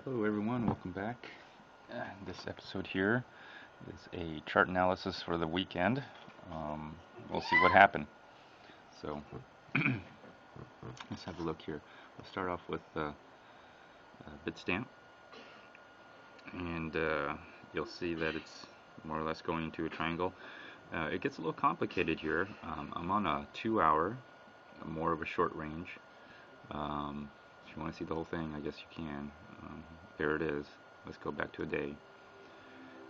Hello everyone, welcome back. This episode here is a chart analysis for the weekend. We'll see what happened. So let's have a look here. We'll start off with Bitstamp, and you'll see that it's more or less going into a triangle. It gets a little complicated here. I'm on a 2-hour, more of a short range. If you want to see the whole thing, I guess you can. There it is. Let's go back to a day.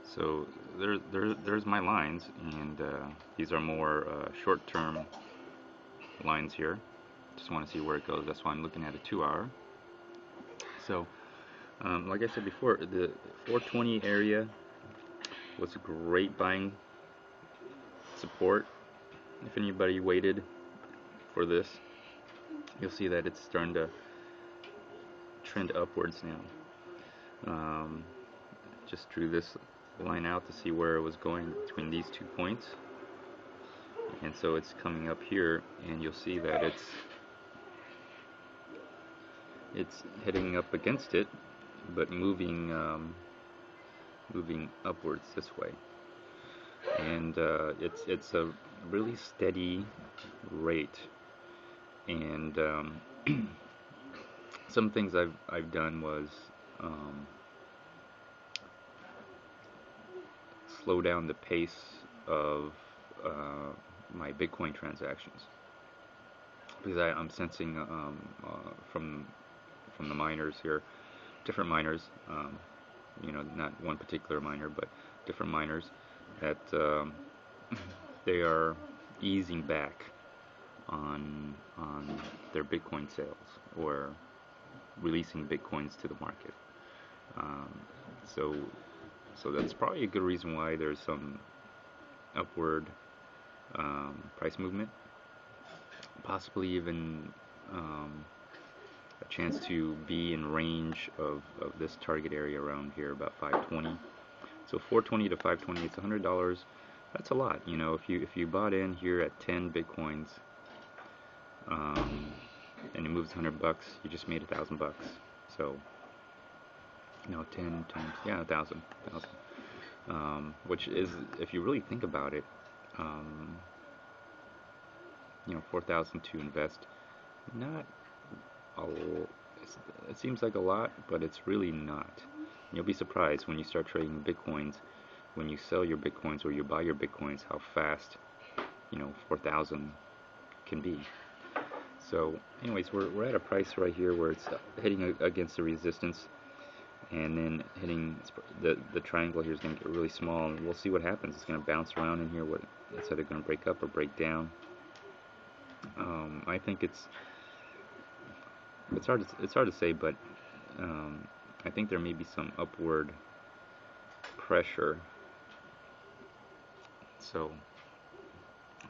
So there's my lines, and these are more short-term lines here. Just want to see where it goes. That's why I'm looking at a 2-hour. So, like I said before, the 420 area was a great buying support. If anybody waited for this, you'll see that it's starting to trend upwards now. Just drew this line out to see where it was going between these 2 points, and so it's coming up here, and you'll see that it's heading up against it, but moving upwards this way, and it's a really steady rate. And some things I've done was slow down the pace of my Bitcoin transactions, because I'm sensing from the miners here, different miners, not one particular miner, but different miners, that they are easing back on their Bitcoin sales, or releasing Bitcoins to the market. So that's probably a good reason why there's some upward price movement, possibly even a chance to be in range of this target area around here, about 520. So 420 to 520, it's $100. That's a lot. If you bought in here at 10 Bitcoins, and it moves $100, you just made $1,000. So 10 times, 1,000, which is, if you really think about it, 4,000 to invest. Not it seems like a lot, but it's really not. You'll be surprised when you start trading Bitcoins, when you sell your Bitcoins or you buy your Bitcoins, how fast 4,000 can be. So anyways, we're at a price right here where it's heading against the resistance, and then hitting the triangle here is going to get really small, and we'll see what happens. It's going to bounce around in here. It's either going to break up or break down. I think it's hard to say, but I think there may be some upward pressure. So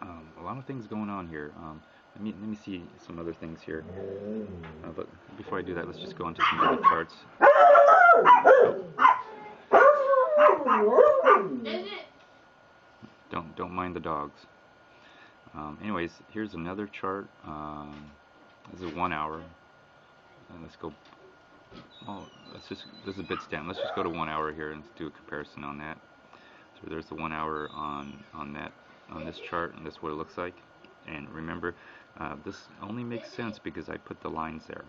a lot of things going on here. Let me see some other things here. But before I do that, let's just go into some other charts. Don't mind the dogs. Anyways, here's another chart. This is 1 hour. Let's go. Oh, this is a Bitstamp. Let's just go to 1 hour here and do a comparison on that. So there's the 1 hour on this chart, and that's what it looks like. And remember, this only makes sense because I put the lines there.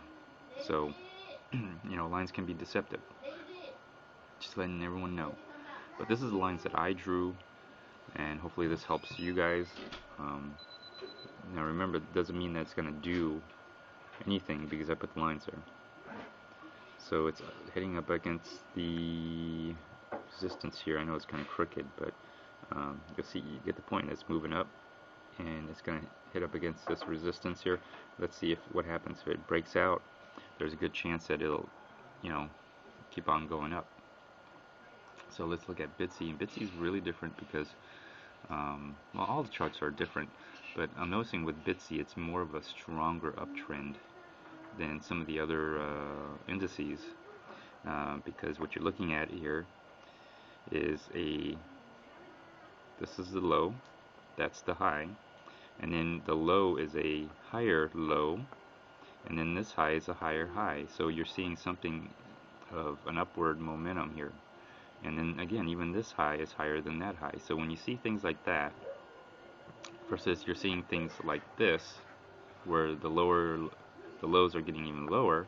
So lines can be deceptive. Just letting everyone know. But this is the lines that I drew, and hopefully this helps you guys. Now remember, it doesn't mean that it's going to do anything because I put the lines there. So it's heading up against the resistance here. I know it's kind of crooked, but you'll see, you get the point. It's moving up, and it's going to hit up against this resistance here. Let's see what happens. If it breaks out, there's a good chance that it'll keep on going up. So let's look at Bitsy, and Bitsy is really different because well, all the charts are different, but I'm noticing with Bitsy it's more of a stronger uptrend than some of the other indices, because what you're looking at here is this is the low, that's the high, and then the low is a higher low, and then this high is a higher high. So you're seeing something of an upward momentum here. And then again, even this high is higher than that high. So when you see things like that, versus you're seeing things like this, where the lows are getting even lower,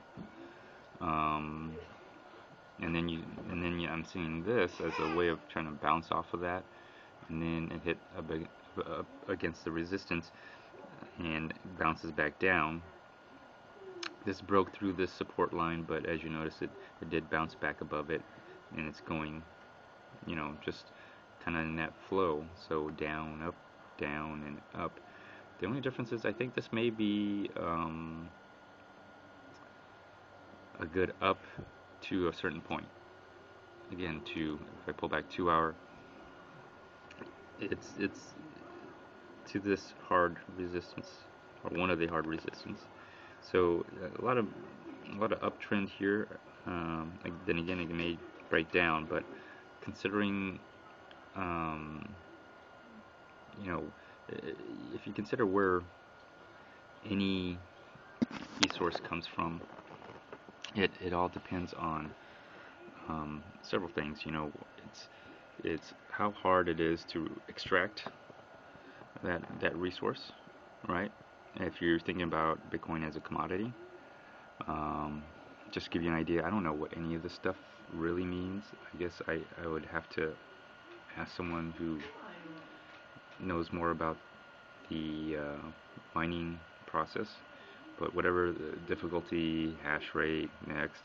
um, I'm seeing this as a way of trying to bounce off of that, and then it hit up against the resistance and bounces back down. This broke through this support line, but as you notice, it did bounce back above it, and it's going, just kind of in that flow. So down, and up. The only difference is I think this may be a good up to a certain point. Again, if I pull back 2 hour, it's to this hard resistance, or one of the hard resistance. So a lot of uptrend here. Then again, it may break down, but considering, if you consider where any resource comes from, it all depends on several things. It's how hard it is to extract that resource, right? If you're thinking about Bitcoin as a commodity, just to give you an idea, I don't know what any of this stuff really means. I guess I would have to ask someone who knows more about the mining process. But whatever the difficulty, hash rate, next,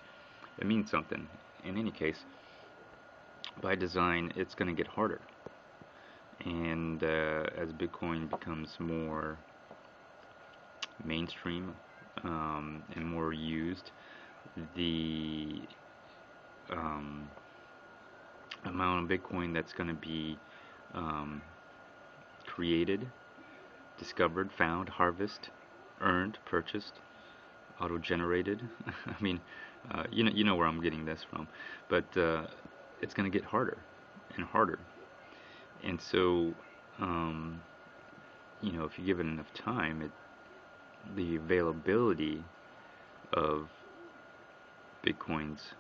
it means something. In any case, by design, it's going to get harder. And as Bitcoin becomes more mainstream and more used, the amount of Bitcoin that's going to be created, discovered, found, harvested, earned, purchased, auto-generated. I mean, you know where I'm getting this from, but it's going to get harder and harder. And so, if you give it enough time, the availability of Bitcoins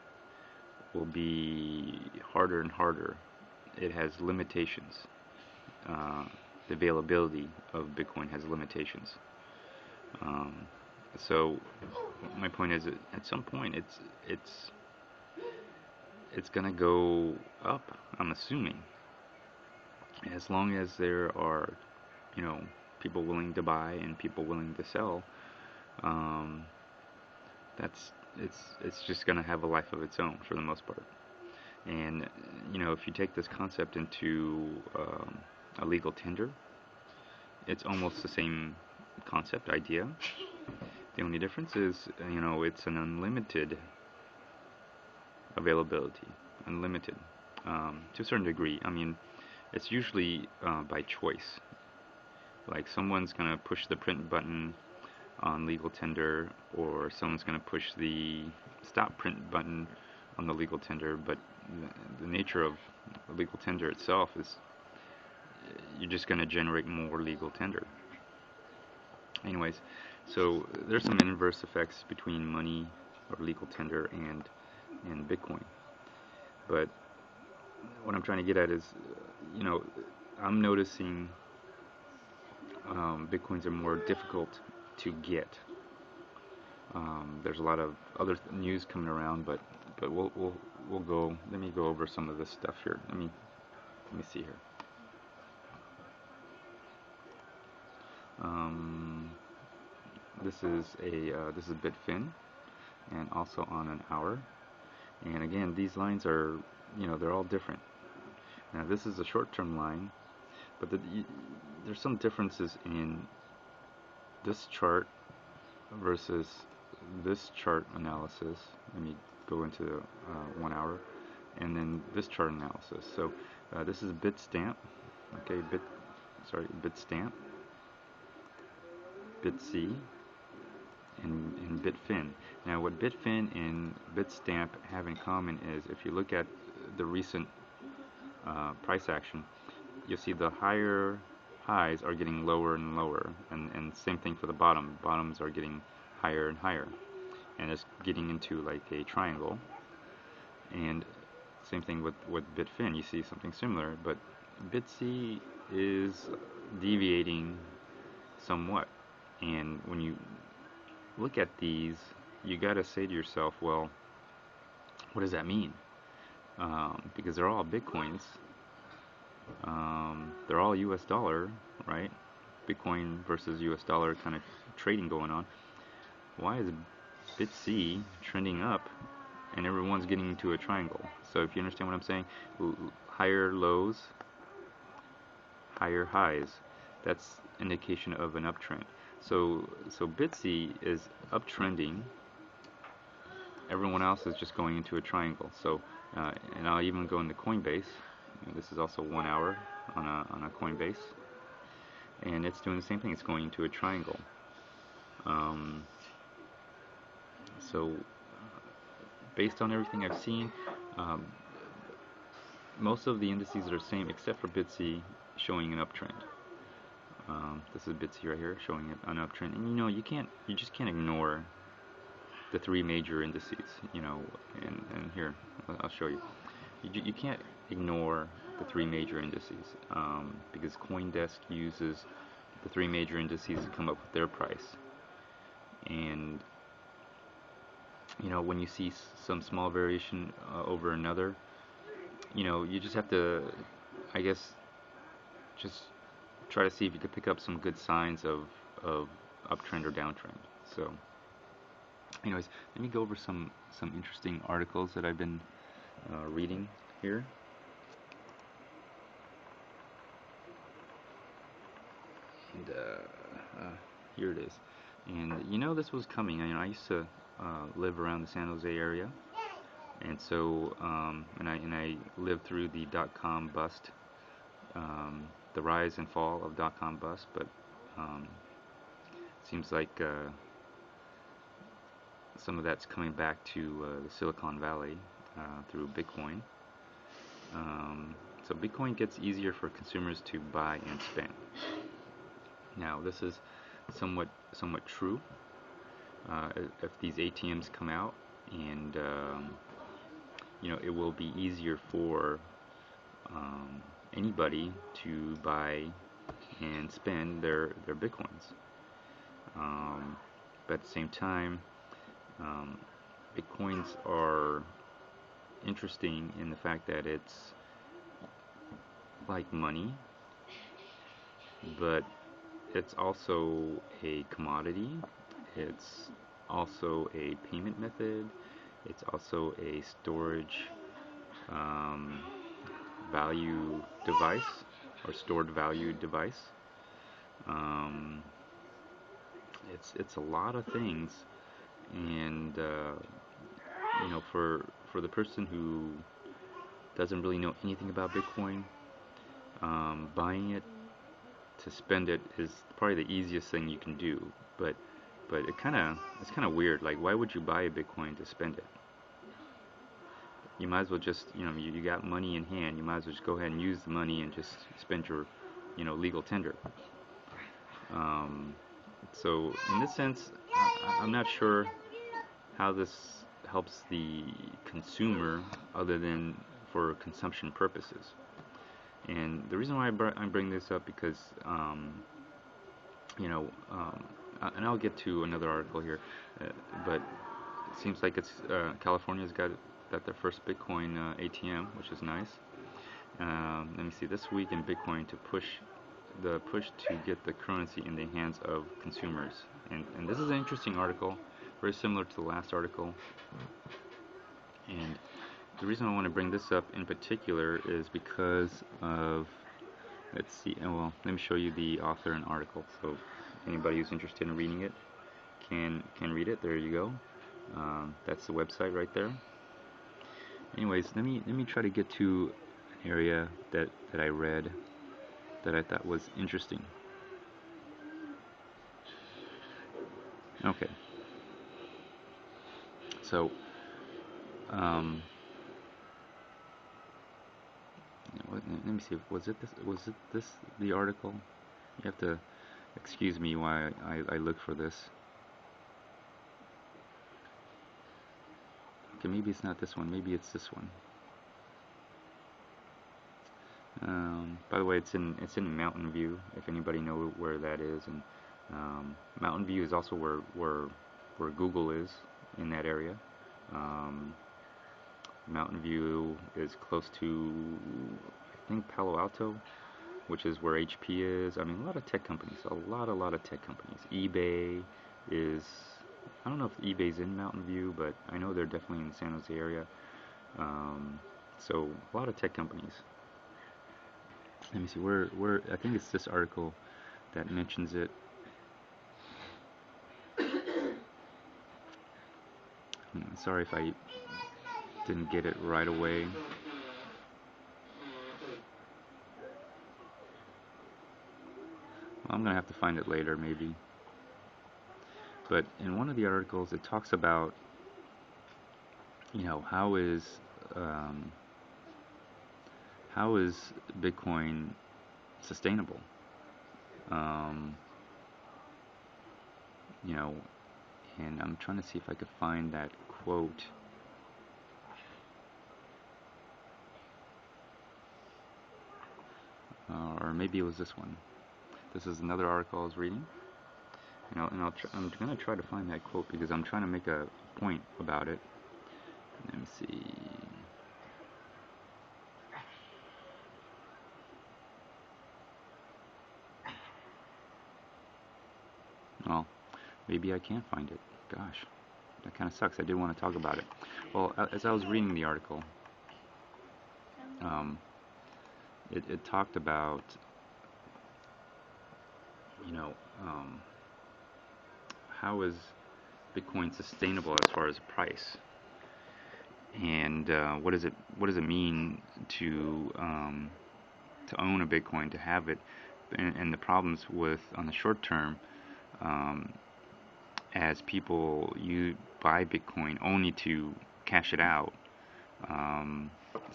will be harder and harder. It has limitations. The availability of Bitcoin has limitations. So my point is, at some point, it's gonna go up. I'm assuming, as long as there are, people willing to buy and people willing to sell. It's just gonna have a life of its own for the most part. And if you take this concept into a legal tender, it's almost the same concept idea. The only difference is, it's an unlimited availability, unlimited to a certain degree. I mean, it's usually by choice. Like someone's gonna push the print button on legal tender, or someone's gonna push the stop print button on the legal tender. But the nature of the legal tender itself is you're just gonna generate more legal tender. Anyways, so there's some inverse effects between money or legal tender and Bitcoin. But what I'm trying to get at is, I'm noticing Bitcoins are more difficult to get. There's a lot of other news coming around, but we'll go. Let me go over some of this stuff here. Let me see here. This is Bitfin, and also on an hour. And again, these lines are, they're all different. Now this is a short-term line, but there's some differences in this chart versus this chart analysis. Let me go into 1 hour, and then this chart analysis. So this is Bitstamp, okay, Bitstamp, BitC, and Bitfin. Now what Bitfin and Bitstamp have in common is, if you look at the recent price action, you'll see the higher highs are getting lower and lower, and same thing for the bottoms are getting higher and higher, and it's getting into like a triangle. And same thing with Bitfin. You see something similar, but BitC is deviating somewhat. And when you look at these, you got to say to yourself, well, what does that mean? Because they're all Bitcoins. They're all US dollar, right? Bitcoin versus US dollar kind of trading going on. Why is BitC trending up and everyone's getting into a triangle? So if you understand what I'm saying, higher lows, higher highs, that's indication of an uptrend. So BitC is uptrending. Everyone else is just going into a triangle. So and I'll even go into Coinbase. This is also 1 hour on a Coinbase, and it's doing the same thing. It's going into a triangle. So based on everything I've seen, most of the indices are the same except for BitC showing an uptrend. This is BitC right here showing an uptrend, and you just can't ignore the three major indices. And here I'll show you. You can't ignore the three major indices because CoinDesk uses the three major indices to come up with their price. And when you see some small variation over another, you just have to, I guess, just try to see if you could pick up some good signs of uptrend or downtrend. So anyways, let me go over some interesting articles that I've been reading here. And here it is. And this was coming. I used to live around the San Jose area, and so and I lived through the dot-com bust, the rise and fall of dot-com bust. But it seems like some of that's coming back to the Silicon Valley through Bitcoin. So Bitcoin gets easier for consumers to buy and spend. Now this is somewhat true. If these ATMs come out, and it will be easier for anybody to buy and spend their Bitcoins. But at the same time, Bitcoins are interesting in the fact that it's like money, but it's also a commodity. It's also a payment method. It's also a storage value device, or stored value device. It's a lot of things, and for the person who doesn't really know anything about Bitcoin, buying it to spend it is probably the easiest thing you can do. But it's kind of weird. Like, why would you buy a Bitcoin to spend it? You might as well just, you got money in hand. You might as well just go ahead and use the money and just spend your, legal tender. So in this sense, I'm not sure how this helps the consumer other than for consumption purposes. And the reason why I bring this up because, and I'll get to another article here, but it seems like it's California's got their first Bitcoin ATM, which is nice. Let me see. This week in Bitcoin to push to get the currency in the hands of consumers, and this is an interesting article, very similar to the last article. And the reason I want to bring this up in particular is because of, let's see, well, let me show you the author and article, so anybody who's interested in reading it can read it. There you go. That's the website right there. Anyways, let me try to get to an area that I read that I thought was interesting. Okay. So, let me see. Was it this the article? You have to excuse me while I look for this. Okay, maybe it's not this one. Maybe it's this one. By the way, it's in Mountain View. If anybody know where that is, and Mountain View is also where Google is in that area. Um, Mountain View is close to, I think, Palo Alto, which is where HP is. I mean, a lot of tech companies, a lot of tech companies. eBay is, I don't know if eBay's in Mountain View, but I know they're definitely in the San Jose area. So a lot of tech companies. Let me see, I think it's this article that mentions it. Sorry if I didn't get it right away. Well, I'm gonna have to find it later, maybe. But in one of the articles, it talks about, um, how is Bitcoin sustainable? Um, you know, and I'm trying to see if I could find that quote. Or maybe it was this one. This is another article I was reading. I'm gonna try to find that quote because I'm trying to make a point about it. Let me see. Well, maybe I can't find it. Gosh, that kind of sucks. I did want to talk about it. Well, as I was reading the article, it talked about, you know, how is Bitcoin sustainable as far as price, and what does it mean to own a Bitcoin, to have it, and the problems with on the short term, as people you buy Bitcoin only to cash it out.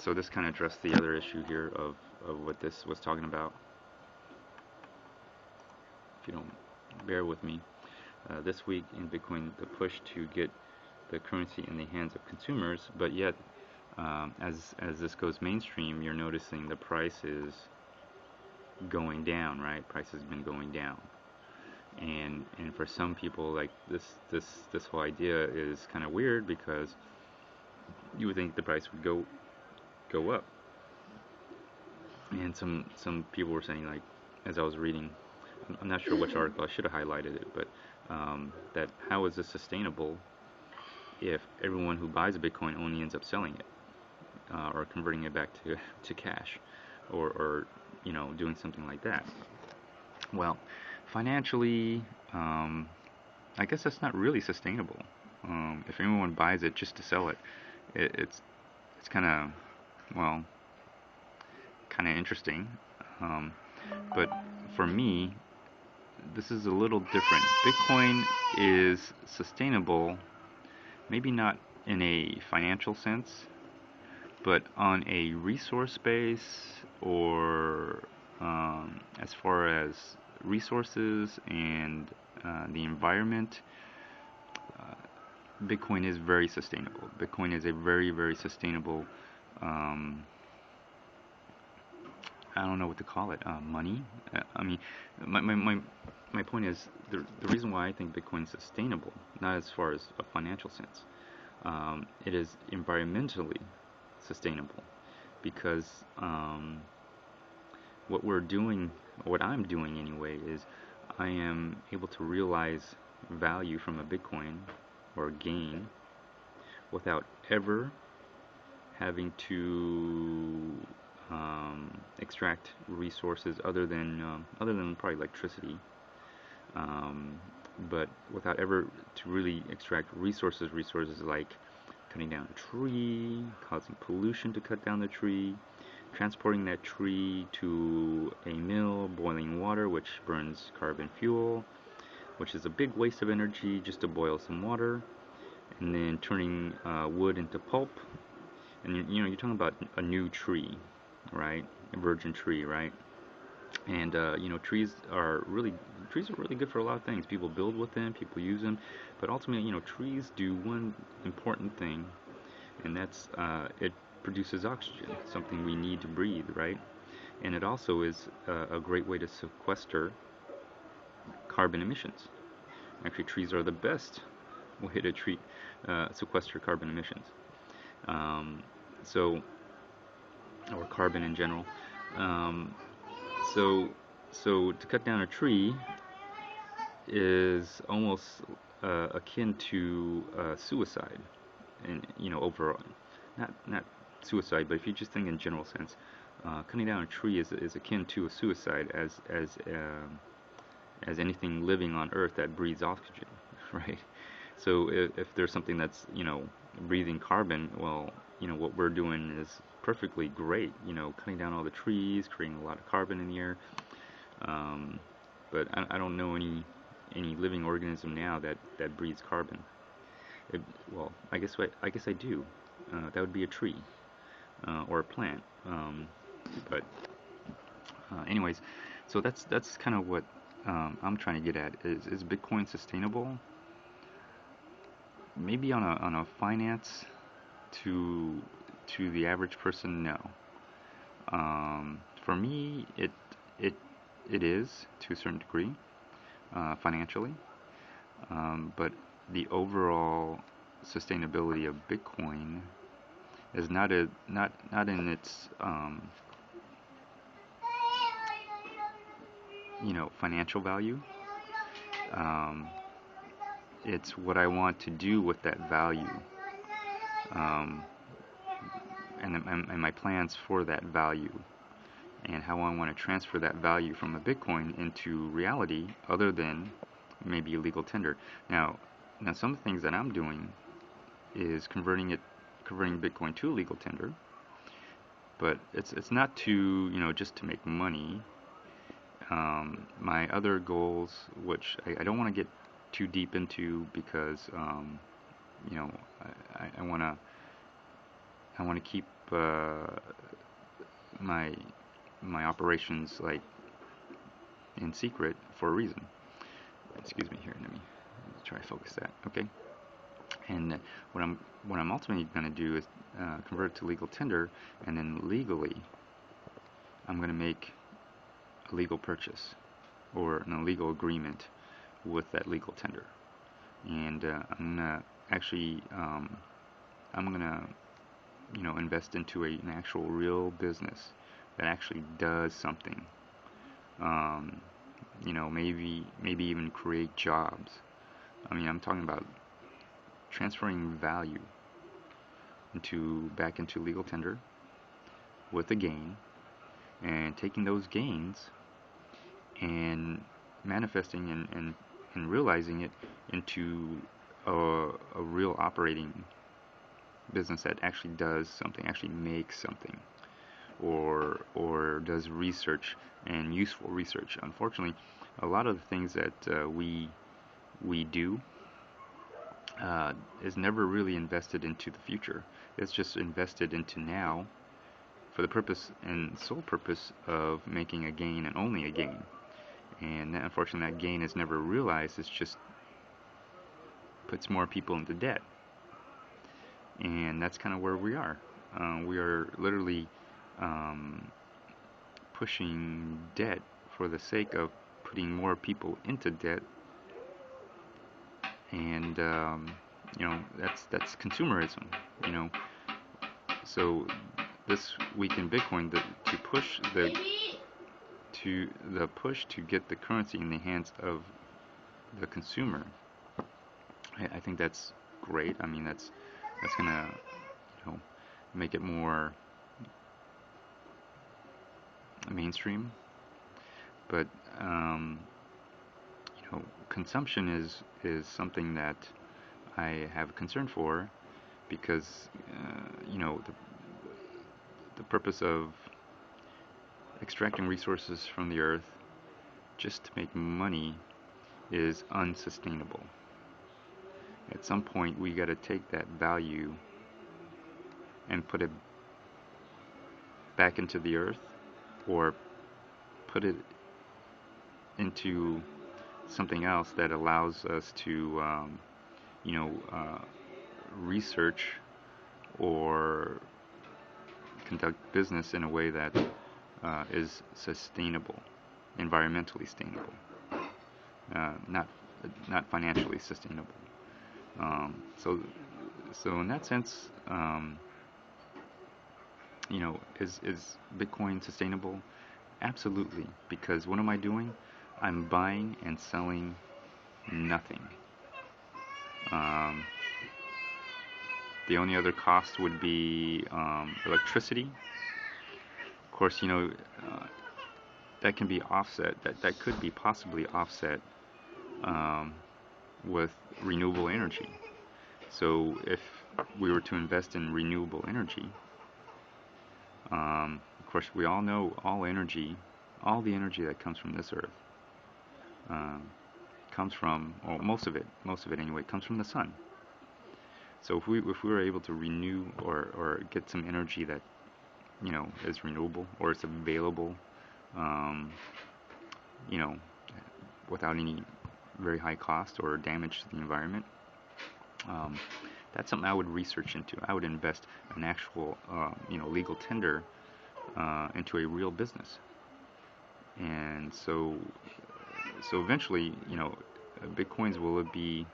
So this kind of addressed the other issue here of what this was talking about. If you don't bear with me, this week in Bitcoin, the push to get the currency in the hands of consumers, but yet as this goes mainstream, you're noticing the price is going down, right? Price has been going down, and for some people, like this whole idea is kind of weird because you would think the price would go up, and some people were saying, like, as I was reading, I'm not sure which article, I should have highlighted it, but that how is this sustainable if everyone who buys a Bitcoin only ends up selling it, or converting it back to cash, or doing something like that. Well, financially, I guess that's not really sustainable. If anyone buys it just to sell it, it's kind of, well, kind of interesting. But for me, this is a little different. Bitcoin is sustainable, maybe not in a financial sense, but on a resource base, or as far as resources and the environment, Bitcoin is very sustainable. Bitcoin is a very, very sustainable, I don't know what to call it, money. I mean, my point is, the reason why I think Bitcoin is sustainable, not as far as a financial sense, it is environmentally sustainable, because what I'm doing anyway, is I am able to realize value from a Bitcoin, or gain, without ever having to extract resources other than probably electricity, but without ever to really extract resources like cutting down a tree, causing pollution to cut down the tree, transporting that tree to a mill, boiling water, which burns carbon fuel, which is a big waste of energy just to boil some water, and then turning wood into pulp. And you're talking about a new tree, right? A virgin tree, right? And trees are really good for a lot of things. People build with them, people use them, but ultimately, trees do one important thing, and that's it produces oxygen, something we need to breathe, right? And it also is a great way to sequester carbon emissions. Actually, trees are the best way to sequester carbon emissions. Um, so, or carbon in general. Um, so, so to cut down a tree is almost akin to suicide, and overall, not suicide, but if you just think in general sense, cutting down a tree is akin to a suicide as anything living on Earth that breathes oxygen, right? So if there's something that's breathing carbon, well, what we're doing is perfectly great. Cutting down all the trees, creating a lot of carbon in the air. Um, but I don't know any living organism now that breathes carbon. Well, I guess I do. That would be a tree or a plant. But anyways, so that's kind of what I'm trying to get at. Is Bitcoin sustainable? Maybe on a finance to the average person, no. For me, it it is to a certain degree financially, but the overall sustainability of Bitcoin is not in its financial value. Um, it's what I want to do with that value, um, and my plans for that value, and how I want to transfer that value from a Bitcoin into reality, other than maybe a legal tender. Now some of the things that I'm doing is converting Bitcoin to a legal tender, but it's not to just to make money. My other goals, which I don't want to get too deep into, because you know I want to keep my operations like in secret for a reason. Excuse me here. Let me try to focus that. Okay. And what I'm ultimately going to do is convert it to legal tender, and then legally I'm going to make a legal purchase or an illegal agreement with that legal tender. And I'm gonna actually I'm gonna invest into an actual real business that actually does something. Maybe even create jobs. I mean, I'm talking about transferring value back into legal tender with a gain, and taking those gains and manifesting and realizing it into a real operating business that actually does something, actually makes something, or does research, and useful research. Unfortunately, a lot of the things that we do is never really invested into the future. It's just invested into now for the purpose and sole purpose of making a gain, and only a gain. And unfortunately, that gain is never realized. It's just puts more people into debt. And that's kind of where we are. We are literally pushing debt for the sake of putting more people into debt. And that's consumerism. So this week in Bitcoin, to push the push to get the currency in the hands of the consumer, I think that's great. I mean, that's gonna make it more mainstream. But consumption is something that I have concern for, because the purpose of extracting resources from the earth just to make money is unsustainable. At some point, we got to take that value and put it back into the earth, or put it into something else that allows us to research or conduct business in a way that is sustainable, environmentally sustainable, not financially sustainable. So in that sense, is Bitcoin sustainable? Absolutely, because what am I doing? I'm buying and selling nothing. Um, the only other cost would be electricity. Of course, that can be offset. That could be possibly offset um, with renewable energy. So if we were to invest in renewable energy, of course, we all know all the energy that comes from this earth, comes from, or most of it anyway, comes from the sun. So if we were able to renew or get some energy that is renewable or is available, you know, without any very high cost or damage to the environment, that's something I would research into. I would invest an actual, legal tender into a real business. And so eventually, Bitcoins, will it be,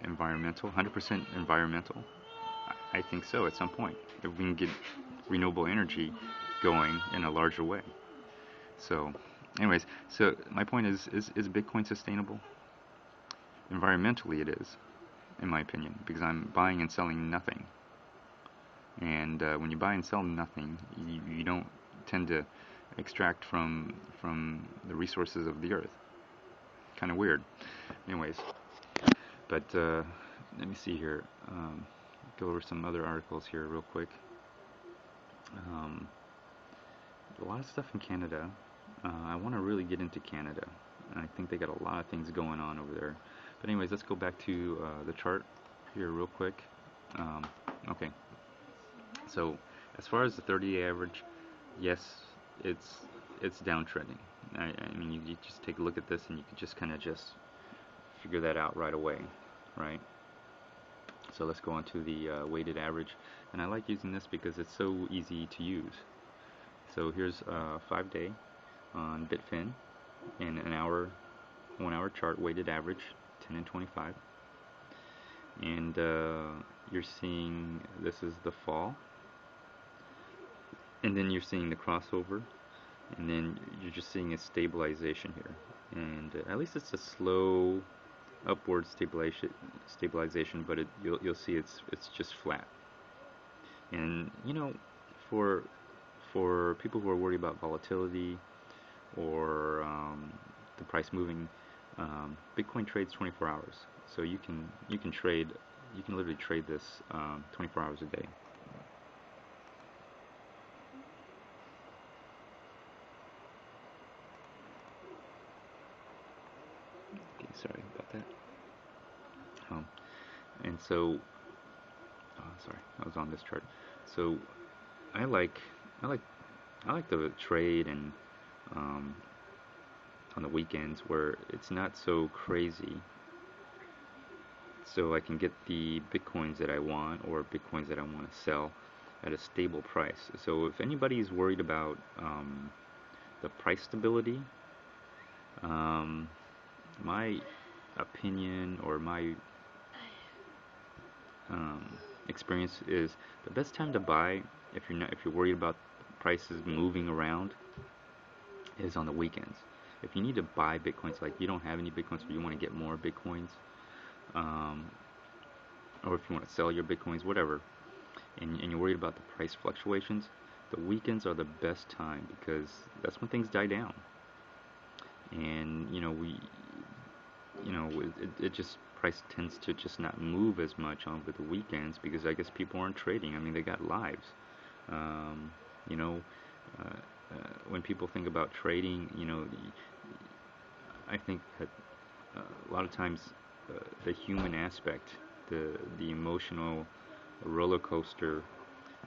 environmental, 100% environmental? I think so at some point, if we can get renewable energy going in a larger way. So, anyways, so my point is Bitcoin sustainable? Environmentally, it is, in my opinion, because I'm buying and selling nothing. And when you buy and sell nothing, you don't tend to extract from the resources of the earth. Kind of weird. Anyways, but let me see here. Go over some other articles here real quick. A lot of stuff in Canada. I want to really get into Canada. I think they got a lot of things going on over there. But anyways, let's go back to the chart here real quick. Okay. So as far as the 30-day average, yes, it's downtrending. I mean, you just take a look at this and you can just kind of just figure that out right away, right? So let's go on to the weighted average, and I like using this because it's so easy to use. So here's a 5-day on Bitfin, and an 1 hour chart, weighted average 10 and 25, and you're seeing this is the fall, and then you're seeing the crossover, and then you're just seeing a stabilization here, and at least it's a slow upward stabilization, but you'll see it's just flat. And for people who are worried about volatility or the price moving, Bitcoin trades 24 hours, so you can literally trade this 24 hours a day. Okay, sorry about that. And so, sorry, I was on this chart. So I like the trade and on the weekends where it's not so crazy, so I can get the Bitcoins that I want or Bitcoins that I want to sell at a stable price. So if anybody's worried about the price stability, my opinion or my experience is the best time to buy, if you're worried about prices moving around, is on the weekends. If you need to buy Bitcoins, like you don't have any Bitcoins but you want to get more Bitcoins, or if you want to sell your Bitcoins, whatever, and you're worried about the price fluctuations, the weekends are the best time because that's when things die down. And it just, price tends to just not move as much over the weekends because I guess people aren't trading. I mean, they got lives. When people think about trading, I think that a lot of times the human aspect, the emotional roller coaster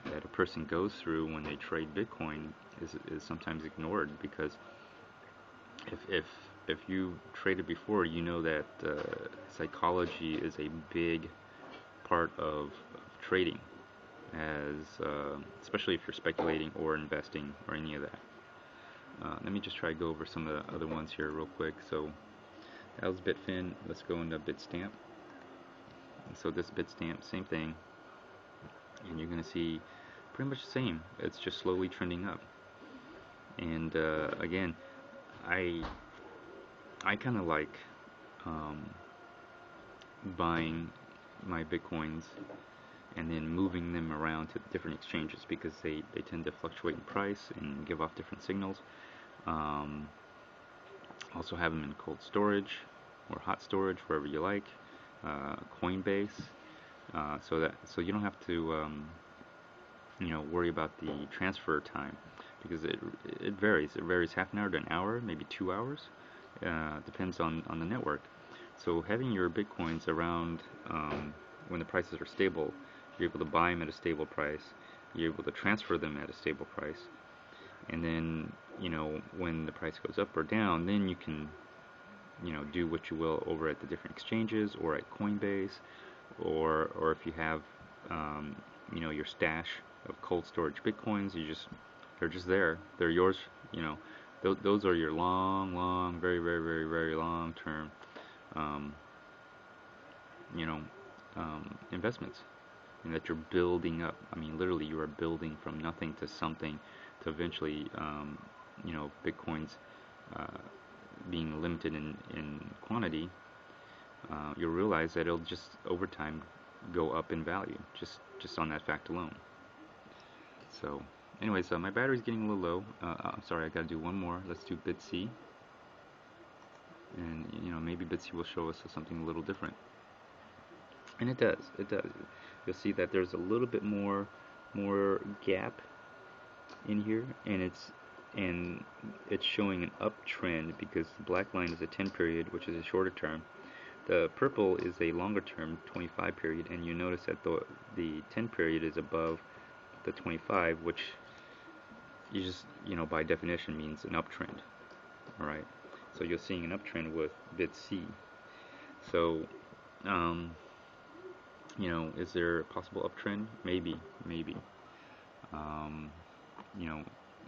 that a person goes through when they trade Bitcoin is sometimes ignored, because if you traded before, you know that psychology is a big part of trading, as especially if you're speculating or investing or any of that. Let me just try to go over some of the other ones here real quick. So that was Bitfin. Let's go into Bitstamp. So this Bitstamp, same thing, and you're going to see pretty much the same. It's just slowly trending up. And again, I kind of like buying my Bitcoins and then moving them around to different exchanges, because they tend to fluctuate in price and give off different signals. Also have them in cold storage or hot storage, wherever you like. Coinbase, so you don't have to worry about the transfer time, because it varies. It varies half an hour to an hour, maybe 2 hours. Depends on the network. So having your Bitcoins around when the prices are stable, you're able to buy them at a stable price. You're able to transfer them at a stable price, and then when the price goes up or down, then you can do what you will over at the different exchanges or at Coinbase, or if you have your stash of cold storage Bitcoins, they're just there. They're yours. Those are your long, very, very, very, very long term investments, and that you're building up. I mean, literally, you are building from nothing to something, to eventually Bitcoins being limited in quantity. You'll realize that it'll just over time go up in value, just on that fact alone. So anyways, my battery's getting a little low. I'm sorry, I gotta do one more. Let's do BitC, and maybe BitC will show us something a little different. And it does. You'll see that there's a little bit more gap in here, and it's showing an uptrend, because the black line is a 10 period, which is a shorter term. The purple is a longer term 25 period, and you notice that the 10 period is above the 25, which you just by definition means an uptrend. All right, so you're seeing an uptrend with BitC. So is there a possible uptrend? Maybe.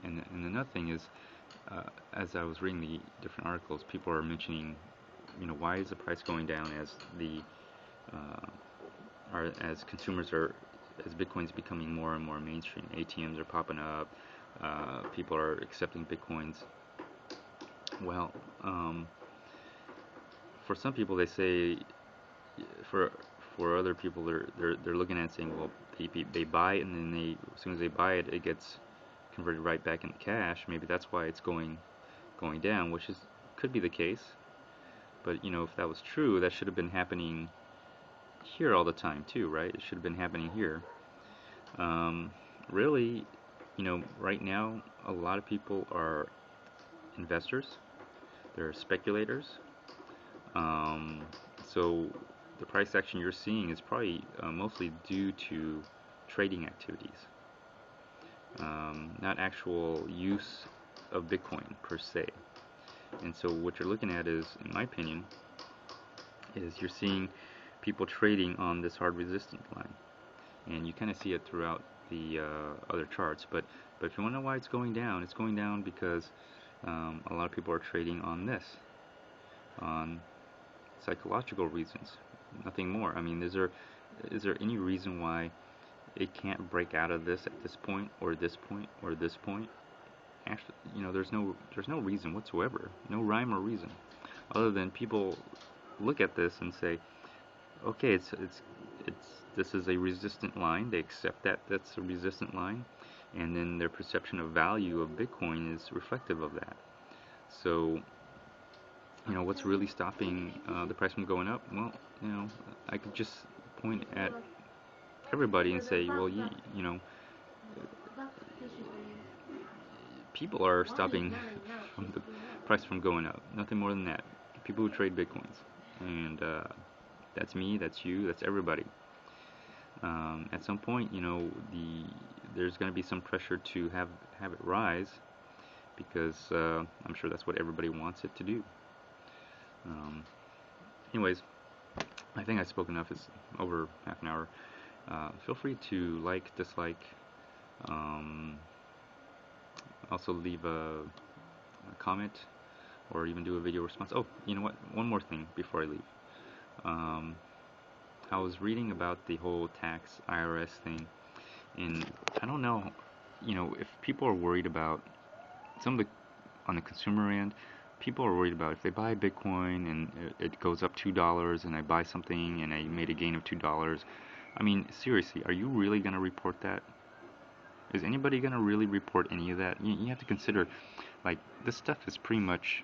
And another thing is, as I was reading the different articles, people are mentioning, why is the price going down as as consumers as Bitcoin's becoming more and more mainstream. ATMs are popping up. People are accepting Bitcoins. Well, for some people, they say, for other people, they're looking at it saying, well, they buy it, and then as soon as they buy it, it gets converted right back into cash. Maybe that's why it's going down, which could be the case. But if that was true, that should have been happening here all the time too, right? It should have been happening here. Really, right now, a lot of people are investors. They're speculators. So the price action you're seeing is probably mostly due to trading activities, not actual use of Bitcoin per se. And so what you're looking at is, in my opinion, is you're seeing people trading on this hard resistance line, and you kind of see it throughout the other charts. But if you want to know why it's going down because a lot of people are trading on this, on psychological reasons, nothing more. I mean, is there any reason why it can't break out of this at this point, or this point, or this point? Actually, there's no reason whatsoever, no rhyme or reason, other than people look at this and say, okay, this is a resistant line. They accept that that's a resistant line, and then their perception of value of Bitcoin is reflective of that. So, what's really stopping the price from going up? Well, I could just point at everybody and say, well, people are stopping from the price from going up. Nothing more than that. People who trade Bitcoins, and that's me, that's you, that's everybody. At some point, there's going to be some pressure to have it rise, because I'm sure that's what everybody wants it to do. Anyways, I think I spoke enough. It's over half an hour. Feel free to like, dislike, um, also leave a comment, or even do a video response. Oh, you know what? One more thing before I leave. Um, I was reading about the whole tax IRS thing, and I don't know, if people are worried about some of the on the consumer end, people are worried about if they buy Bitcoin and it goes up $2 and I buy something and I made a gain of $2. I mean, seriously, are you really going to report that? Is anybody going to really report any of that? You have to consider, like, this stuff is pretty much,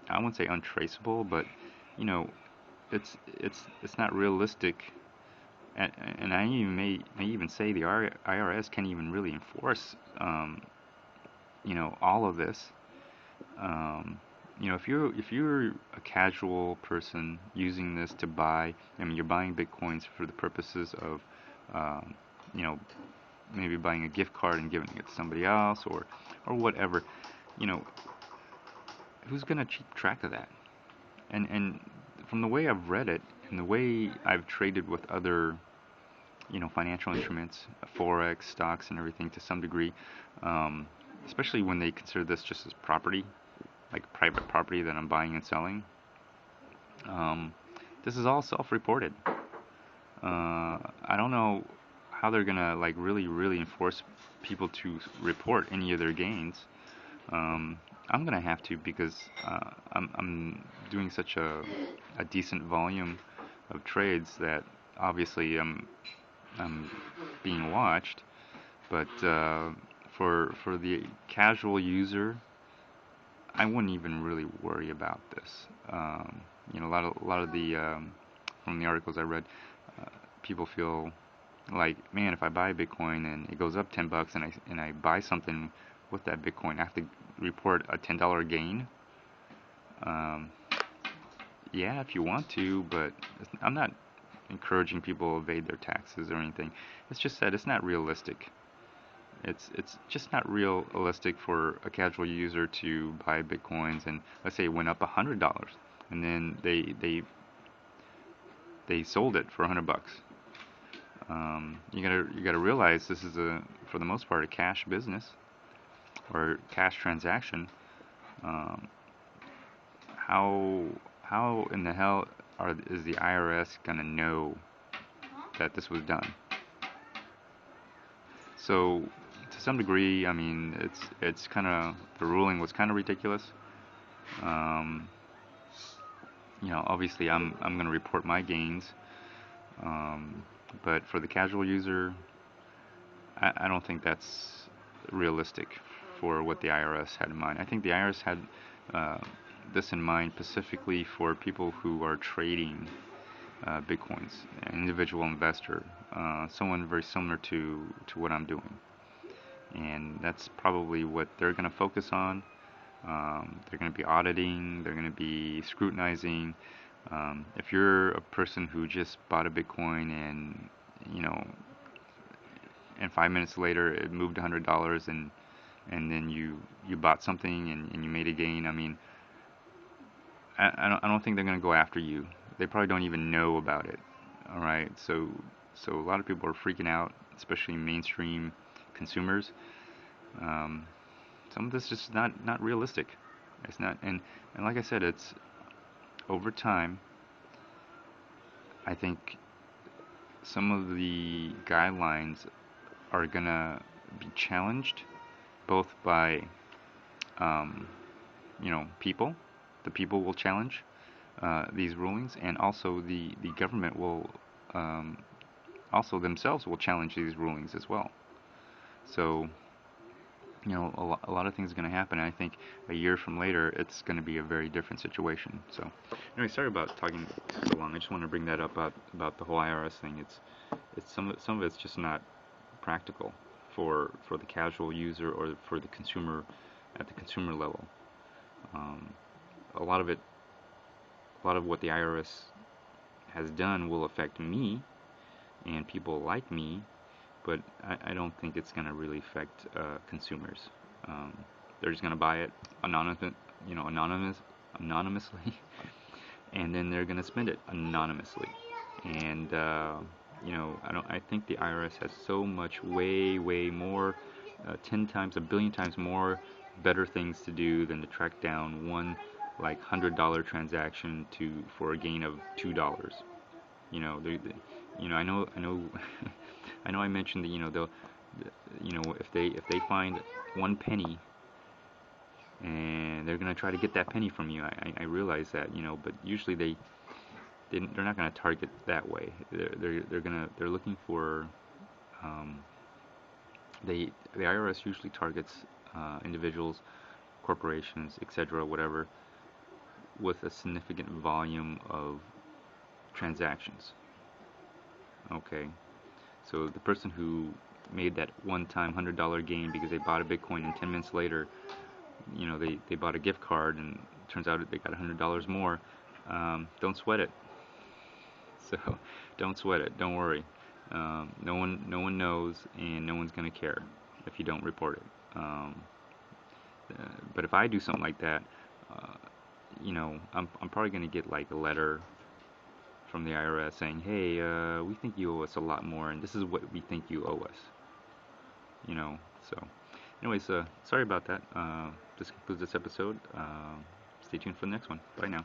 I won't say untraceable, but, you know, it's not realistic. And I even may even say the IRS can't even really enforce, all of this. Um, if you're a casual person using this to buy, I mean, you're buying bitcoins for the purposes of, um, you know, maybe buying a gift card and giving it to somebody else, or whatever. You know, who's gonna keep track of that? And from the way I've read it and the way I've traded with other, financial instruments, forex, stocks, and everything to some degree, um, especially when they consider this just as property, like private property that I'm buying and selling. Um, this is all self-reported. I don't know how they're gonna like really, really enforce people to report any of their gains. Um, I'm gonna have to because I'm doing such a decent volume of trades that obviously I'm being watched. But for the casual user, I wouldn't even really worry about this. A lot of the from the articles I read, uh, people feel like, man, if I buy Bitcoin and it goes up $10 and I buy something with that Bitcoin, I have to report a $10 gain. Um, yeah, if you want to, but I'm not encouraging people to evade their taxes or anything. It's just that it's not realistic. It's just not realistic for a casual user to buy bitcoins and let's say it went up $100 and then they sold it for $100. You gotta realize this is for the most part a cash business or cash transaction. Um, how how in the hell is the IRS gonna know that this was done? So to some degree, I mean, it's kind of the ruling was kind of ridiculous. Um, obviously I'm going to report my gains, um, but for the casual user, I don't think that's realistic for what the IRS had in mind. I think the IRS had uh, this in mind specifically for people who are trading bitcoins, an individual investor, someone very similar to what I'm doing, and that's probably what they're going to focus on. They're going to be auditing, they're going to be scrutinizing. If you're a person who just bought a Bitcoin and, you know, and 5 minutes later it moved $100 and then you bought something and you made a gain, I mean, I don't think they're going to go after you. They probably don't even know about it. All right, so a lot of people are freaking out, especially mainstream consumers. Um, some of this is just not realistic. It's not, and like I said, it's over time. I think some of the guidelines are gonna be challenged, both by um, people. The people will challenge these rulings, and also the government will um, also themselves will challenge these rulings as well. So a lot of things are going to happen. And I think a year from later, it's going to be a very different situation. So, anyway, sorry about talking so long. I just want to bring that up about the whole IRS thing. It's some of it's just not practical for the casual user or for the consumer at the consumer level. Um, a lot of it, a lot of what the IRS has done will affect me and people like me, but I don't think it's going to really affect consumers. They're just going to buy it anonymous, anonymously, and then they're gonna spend it anonymously. And I think the IRS has so much, way more, 10 times, a billion times more better things to do than to track down one like $100 transaction for a gain of $2. You know, I know, I know. I mentioned that they'll, if they find one penny and they're gonna try to get that penny from you. I realize that, but usually they're not gonna target that way. They're looking for, um, the IRS usually targets individuals, corporations, etc., whatever, with a significant volume of transactions. Okay, so the person who made that one-time $100 gain because they bought a Bitcoin and 10 minutes later, they bought a gift card and it turns out they got $100 more. Don't sweat it. So don't sweat it. Don't worry. No one knows, and no one's gonna care if you don't report it. But if I do something like that, uh, I'm probably gonna get like a letter from the IRS saying, "Hey, we think you owe us a lot more, and this is what we think you owe us." So, anyways, sorry about that. This concludes this episode. Stay tuned for the next one. Bye now.